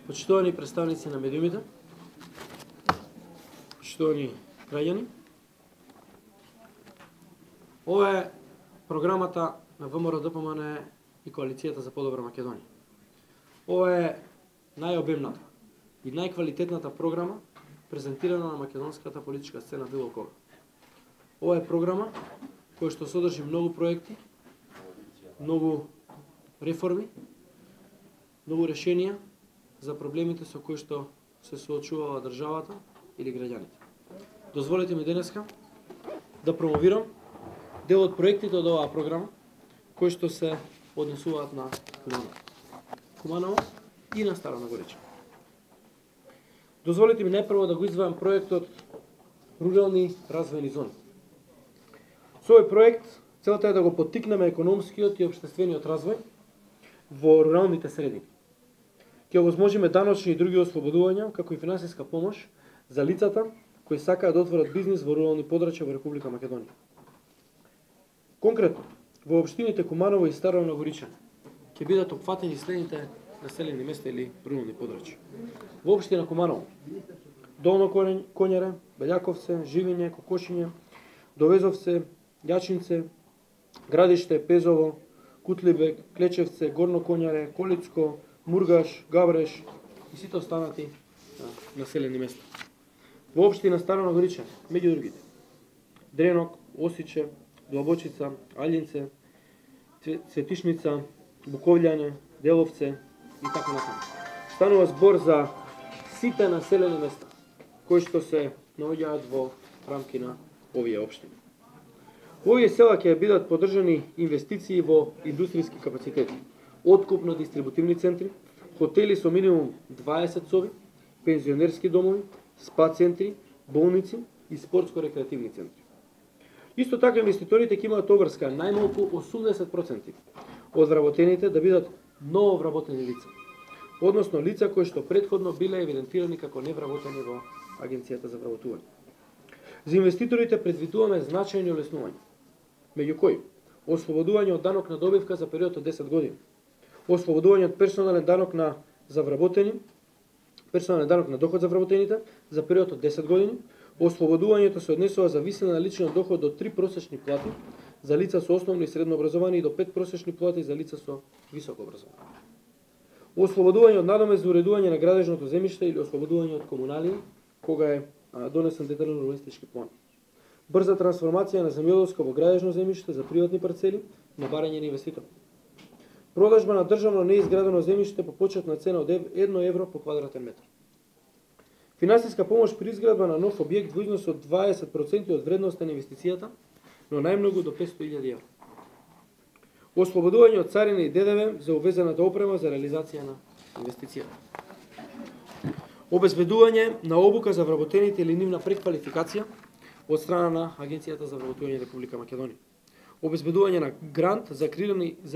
Почитувани представници на медиумите, почитувани граѓани, ова е програмата на ВМРО ДПМН и Коалицијата за подобра Македонија. Ова е најобемната и најквалитетната програма презентирана на македонската политичка сцена било кога. Ова е програма која што содржи многу проекти, многу реформи, многу решенија за проблемите со кои што се соочувала државата или граѓаните. Дозволете ми денеска да промовирам дел од проектите од оваа програма кои што се однесуваат на Куманово и на Стара Нагориче. Дозволете ми најпрво да го издвојам проектот Рурални развојни зони. Со овој проект целта е да го поттикнеме економскиот и општествениот развој во руралните средини. Ќе овозможиме даночни и други ослободувања, како и финансиска помош за лицата кои сакаат да отворат бизнис во рурални подрачја во Република Македонија. Конкретно, во општините Куманово и Старо Нагориче ќе бидат опфатени следните населени места или рурални подрачја. Во општина Куманово: Долно Конјаре, Белјаковце, Живиње, Кокошиње, Довезовце, Јачинце, Градиште, Пезово, Кутлибек, Клечевце, Горно Конјаре, Колицко, Мургаш, Гавреш и сите останати населени места. Во општина Старо Нагориче, меѓу другите: Дренок, Осиче, Длабочица, Алјинце, Цветишница, Буковљање, Деловце и така натаму. Станува збор за сите населени места кои што се наоѓаат во рамки на овие општини. Во овие села ќе бидат поддржани инвестиции во индустријски капацитети, откуп на дистрибутивни центри, хотели со минимум 20 соби, пензионерски домови, спа центри, болници и спортско-рекреативни центри. Исто така инвеститорите ќе имаат обврска најмалку 80% од вработените да бидат ново вработени лица, односно лица кои што претходно биле евидентирани како невработени во Агенцијата за вработување. За инвеститорите предвидуваме значајни олеснувања, меѓу кои: ослободување од данок на добивка за период од 10 години, ослободување од персонален данок на доход за вработените за период од 10 години. Ослободувањето се однесува за висина на личниот доход до 3 просечни плати за лица со основно и средно образование и до 5 просечни плати за лица со високо образование. Ослободување од надомест за уредување на градежното земјиште или ослободување од комуналии кога е донесен детален урбанистички план. Брза трансформација на земјоделско во градежно земјиште за приватни парцели на барање на инвеститор. Продажба на државно неизградено земјиште по почетна цена од 1 евро по квадратен метар. Финансиска помош при изградба на нов објект во износ од 20% од вредноста на инвестицијата, но најмногу до 500.000 евро. Ослободување од царина и ДДВ за увезената опрема за реализација на инвестицијата. Обезбедување на обука за вработените или нивна преквалификација од страна на Агенцијата за вработување Република Македонија. Обезбедување на грант за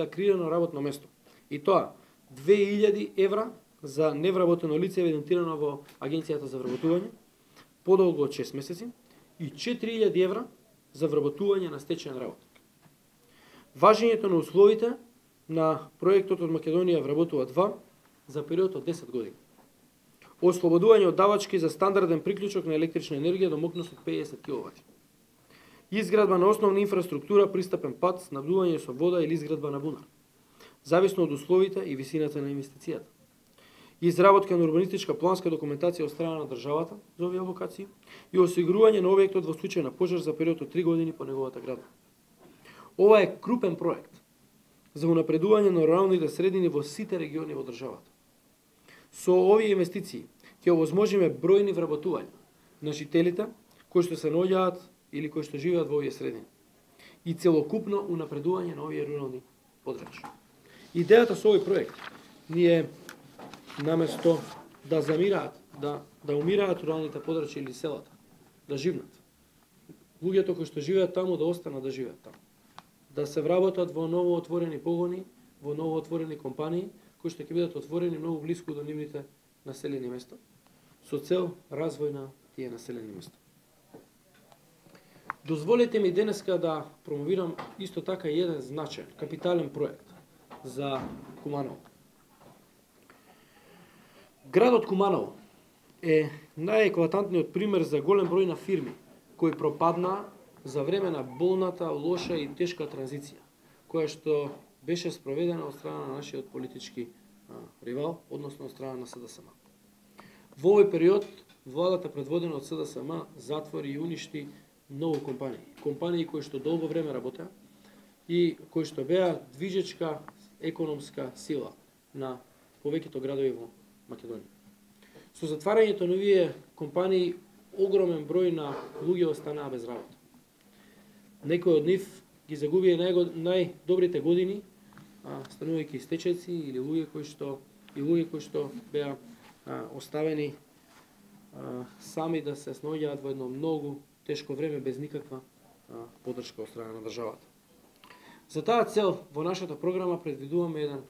креирано работно место. И тоа 2000 евра за невработено лице евидентирано во Агенцијата за вработување подолго од 6 месеци и 4000 евра за вработување на стечаен работник. Важењето на условите на проектот од Македонија вработува 2 за период од 10 години. Ослободување од давачки за стандарден приклучок на електрична енергија до мокност од 50 kW. Изградба на основна инфраструктура, пристапен пат, снабдување со вода или изградба на бунар, зависно од условите и висината на инвестицијата. Изработка на урбанистичка планска документација од страна на државата за овие локации и осигурување на објектот во случај на пожар за период од 3 години по неговата градба. Ова е крупен проект за унапредување на руралните средини во сите региони во државата. Со овие инвестиции ќе овозможиме бројни вработувања на жителите кои што се наоѓаат или кои што живеат во овие средини и целокупно унапредување на овие рурални подрачја. Идејата со овој проект ни е наместо да замираат, да умираат руралните подрачја или селата, да живнат. Луѓето кои што живеат таму да останат да живеат таму. Да се вработат во ново отворени погони, во ново отворени компании, кои што ќе бидат отворени многу блиску до нивните населени места, со цел развој на тие населени места. Дозволете ми денеска да промовирам исто така и еден значаен, капитален проект за Куманово. Градот Куманово е најеклатантниот пример за голем број на фирми кои пропаднаа за време на болната, лоша и тешка транзиција, која што беше спроведена од страна на нашиот политички ривал, односно од страна на СДСМ. Во овој период, владата предводена од СДСМ затвори и уништи многу компании. Компании кои што долго време работеа и кои што беа движечка економска сила на повеќето градови во Македонија. Со затварањето на овие компании, огромен број на луѓе останаа без работа. Некои од нив ги загубија најдобрите години, станувајќи стечајци или луѓе кои што беа оставени сами да се снаоѓаат во едно многу тешко време без никаква поддршка од страна на државата. За таа цел во нашата програма предвидуваме еден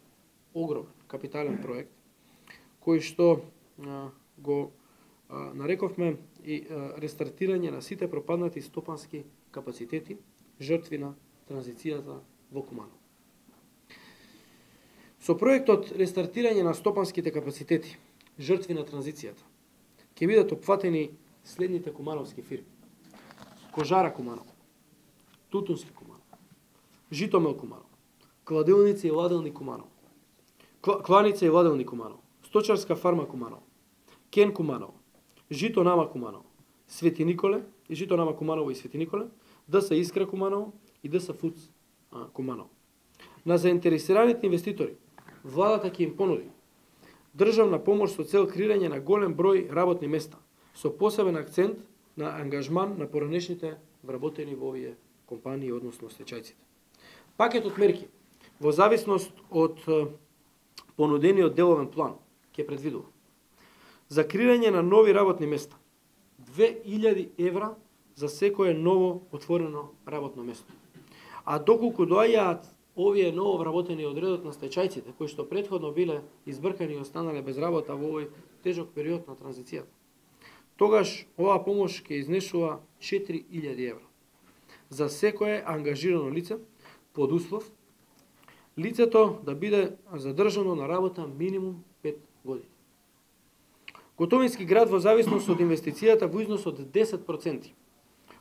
огромен капитален проект кој што го нарековме и рестартирање на сите пропаднати стопански капацитети, жртви на транзицијата во Куманово. Со проектот рестартирање на стопанските капацитети, жртви на транзицијата, ќе бидат опфатени следните кумановски фирми: Кожара Куманово, Тутунски Куманово, Житомел Куманово, Кладилница и ладилни Куманово, Кланица и ладилни Куманово, Сточарска фарма Куманово, Кен Куманово, Жито Нама Куманово, Свети Николе и Жито Нама Куманово и Свети Николе, ДС Искра Куманово и ДС Фудс Куманово. На заинтересираните инвеститори владата ќе им понуди државна помош со цел креирање на голем број работни места, со посебен акцент на ангажман на поранешните вработени во овие компании, односно стечајците. Пакетот мерки, во зависност од понудениот деловен план, ќе предвидува за креирање на нови работни места 2000 евра за секое ново отворено работно место. А доколку доаѓаат овие ново вработени од редот на стечајците, кои што претходно биле избркани и останале без работа во овој тежок период на транзицијата, тогаш оваа помош ќе изнесува 4000 евра за секое ангажирано лице, под услов лицето да биде задржано на работа минимум 5 години. Готовински град во зависност од инвестицијата во износ од 10%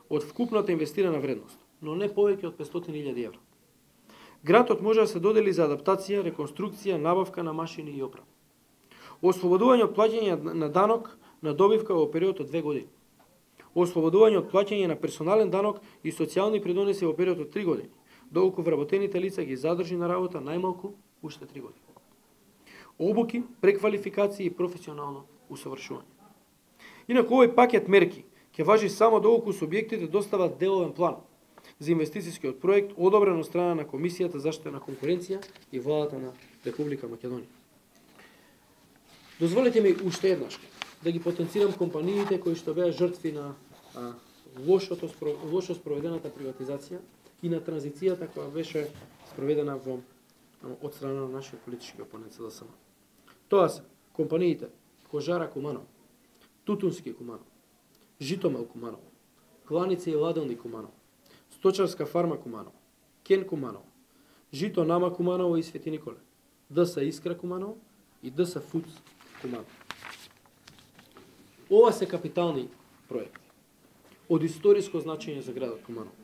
од вкупната инвестирана вредност, но не повеќе од 500.000 евра. Грантот може да се додели за адаптација, реконструкција, набавка на машини и оправа. Ослободување од плаќање на данок на добивка во период од 2 години. Ослободување од плаќање на персонален данок и социјални придонеси во период од 3 години, доколку вработените лица ги задржи на работа најмалку уште 3 години. Обуки, преквалификација и професионално усовршување. Инаку овој пакет мерки ќе важи само доколку субјектите достават деловен план за инвестицијскиот проект одобрен од страна на Комисијата за заштита на конкуренција и владата на Република Македонија. Дозволете ми уште еднаш да ги потенцирам компаниите кои што беа жртви на лошо спроведената приватизација и на транзицијата која беше спроведена од страна на нашиот политички опонент СДСМ. Тоа се компаниите Кожара Куманово, Тутунски Куманово, Житомел Куманово, Кланица и ладилни Куманово, Сточарска фарма Куманово, Кен Куманово, Жито Нама Куманово и Свети Николе, ДС Искра Куманово и ДС Фудс Куманово. Ова се капитални проекти од историско значење за градот Куманово,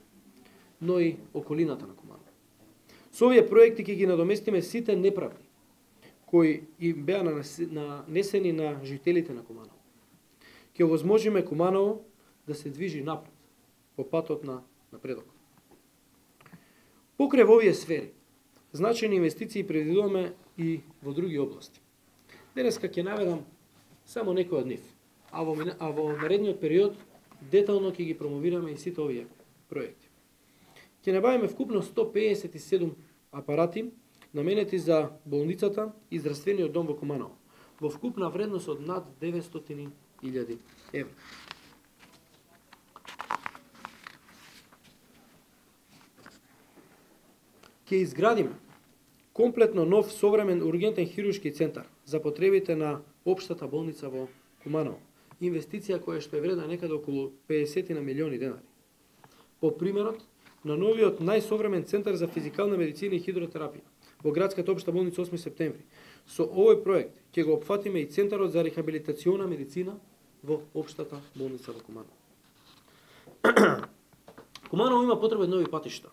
но и околината на Куманово. Со овие проекти ќе ги надоместиме сите неправди кои им беа нанесени на жителите на Куманово. Ќе овозможиме Куманово да се движи напред по патот на напредок. Покрај во овие сфери, значајни инвестиции предвидуваме и во други области. Денеска ќе наведам само некои од нив, а во наредниот период детално ќе ги промовираме и сите овие проекти. Ќе набавиме вкупно 157 апарати наменети за болницата и здравствениот дом во Куманово, во вкупна вредност од над 900.000 евра. Ќе изградиме комплетно нов современ ургентен хируршки центар за потребите на општата болница во Куманово. Инвестиција која што е вредна некаде околу 50 милиони денари. По примерот на новиот најсовремен центар за физикална медицина и хидротерапија во градската општа болница 8 септември. Со овој проект ќе го опфатиме и Центарот за рехабилитациона медицина во општата болница во Куманово. Куманово има потреба од нови патишта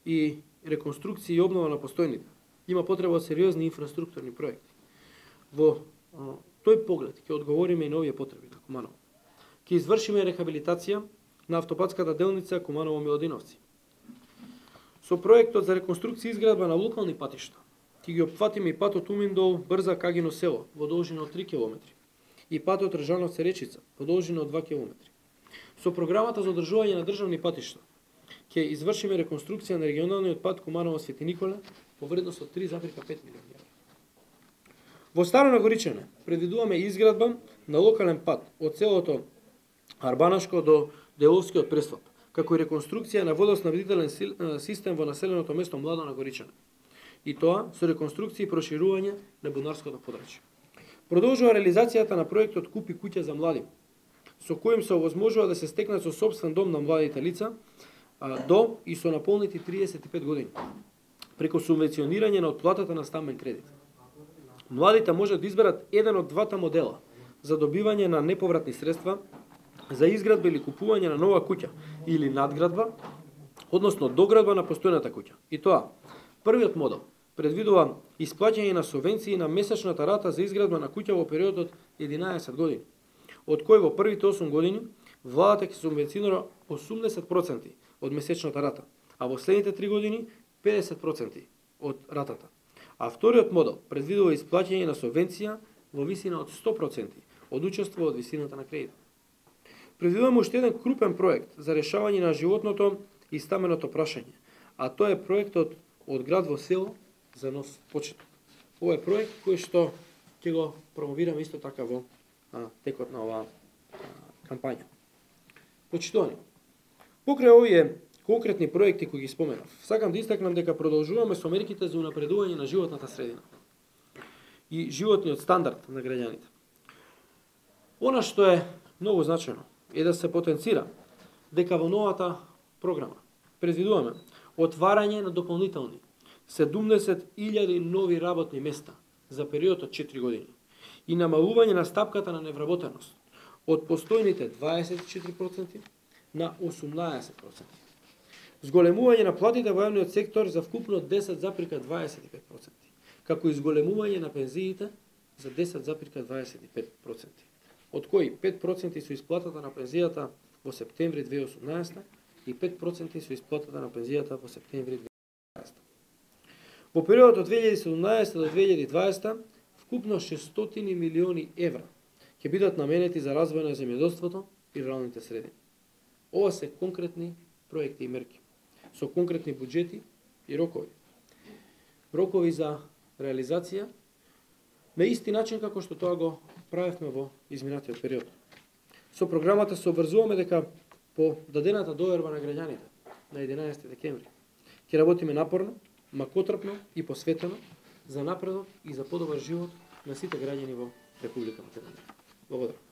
и реконструкција и обнова на постојните. Има потреба од сериозни инфраструктурни проекти. Во тој поглед ќе одговориме и на овие потреби на Куманово. Ќе извршиме рехабилитација на автопатската делница Куманово-Милодиновци. Со проектот за реконструкција и изградба на локални патишта ќе ги опфатиме и патот Уминдол Брза Кагино село во должина од 3 км и патот Ржановци Речица во должина од 2 км. Со програмата за одржување на државни патишта ќе извршиме реконструкција на регионалниот пат Куманово-Свети Николе во вредност од 3,5 милиони евра. Во Старо Нагоричане предвидуваме изградба на локален пат од селото Арбанашко до Деловскиот престап, како и реконструкција на водоснабдителен систем во населеното место Младо Нагоричане. И тоа со реконструкција и проширување на бунарското подрачје. Продолжува реализацијата на проектот Купи куќа за млади, со коим се овозможува да се стекнат со сопствен дом на младите лица до и со наполнети 35 години, преку субвенционирање на отплатата на стамбен кредит. Младите можат да изберат еден од двата модела за добивање на неповратни средства за изградба или купување на нова куќа или надградба, односно доградба на постојната куќа. И тоа, првиот модел предвидува исплаќање на субвенции на месечната рата за изградба на куќа во периодот 11 години, од кој во првите 8 години владата ќе субвенционира 80% од месечната рата, а во следните 3 години 50% од ратата. А вториот модел предвидува исплаќање на субвенција во висина од 100% од учество од висината на кредит. Предвидуваме уште еден крупен проект за решавање на животното и стамбеното прашање, а тоа е проектот од град во село за нов почеток. Ова е проект кој што ќе го промовираме исто така во текот на оваа кампања. Почитувани, покрај овие конкретни проекти кои ги споменав, сакам да истакнам дека продолжуваме со мерките за унапредување на животната средина и животниот стандард на граѓаните. Она што е многу значајно е да се потенцира дека во новата програма предвидуваме отварање на дополнителни 70.000 нови работни места за период од 4 години и намалување на стапката на невработеност од постојните 24% на 18%. Зголемување на платите во јавниот сектор за вкупно 10,25%, како и зголемување на пензиите за 10,25%, од кои 5% со исплатата на пензијата во септември 2018 и 5% со исплатата на пензијата во септември 2020. Во периодот од 2017 до 2020 вкупно 600 милиони евра ќе бидат наменети за развој на земјоделството и руралните средини. Ова се конкретни проекти и мерки, со конкретни буџети и рокови. Рокови за реализација на исти начин како што тоа го правевме во изминатиот период. Со програмата се обврзуваме дека по дадената доверба на граѓаните на 11 декември ќе работиме напорно, макотрпно и посветено за напредок и за подобар живот на сите граѓани во Република Македонија. Благодарам.